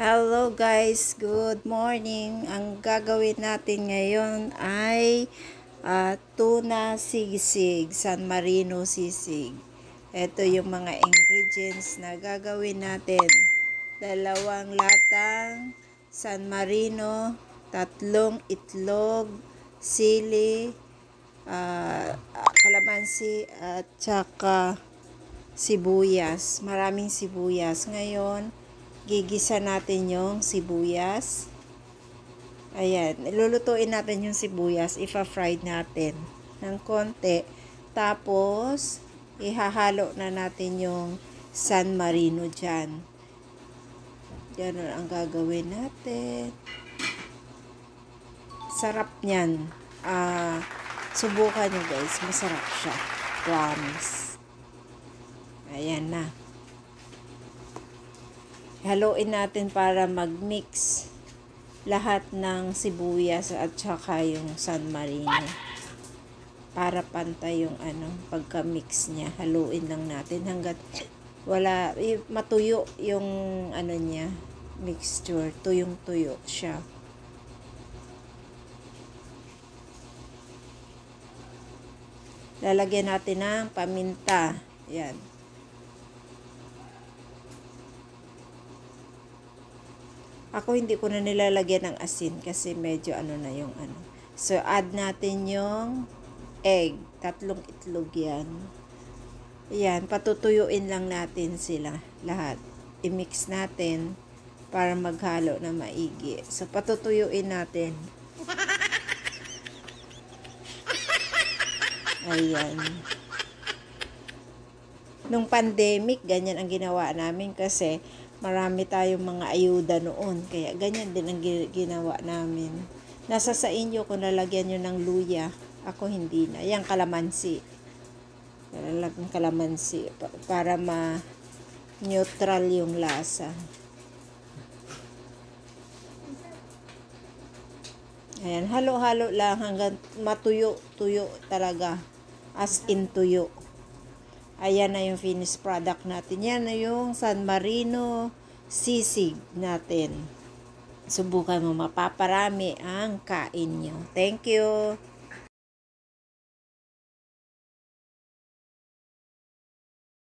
Hello guys, good morning. Ang gagawin natin ngayon ay tuna sigsig, San Marino sisig. Ito yung mga ingredients na gagawin natin. 2 latang San Marino, 3 itlog, sili, kalamansi at saka sibuyas. Maraming sibuyas. Ngayon, gigisa natin yung sibuyas. Ayan, lulutuin natin yung sibuyas, ipa-fry natin ng konti. Tapos, ihahalo na natin yung San Marino dyan. Ganun ang gagawin natin. Sarap niyan. Subukan nyo guys, masarap siya. Promise. Ayan na. Haluin natin para mag-mix lahat ng sibuyas at saka yung San Marino. Para pantay yung pagka-mix niya. Haluin lang natin hanggat matuyo yung niya, mixture. Tuyong-tuyo siya. Lalagyan natin ng paminta. Yan. Ako hindi ko na nilalagyan ng asin kasi medyo na yung So, add natin yung egg. 3 itlog yan. Ayan, patutuyuin lang natin sila lahat. I-mix natin para maghalo na maigi. So, patutuyuin natin. Ayan. Nung pandemic, ganyan ang ginawa namin kasi marami tayong mga ayuda noon. Kaya ganyan din ang ginawa namin. Nasa sa inyo kung lalagyan nyo ng luya. Ako hindi na. Yan, kalamansi. Lalagyan kalamansi para ma-neutral yung lasa. Ayan, halo-halo lang hanggang matuyo-tuyo talaga. As in tuyo. Ayan na yung finished product natin. Yan na yung San Marino sisig natin. Subukan mo, mapaparami ang kain nyo. Thank you.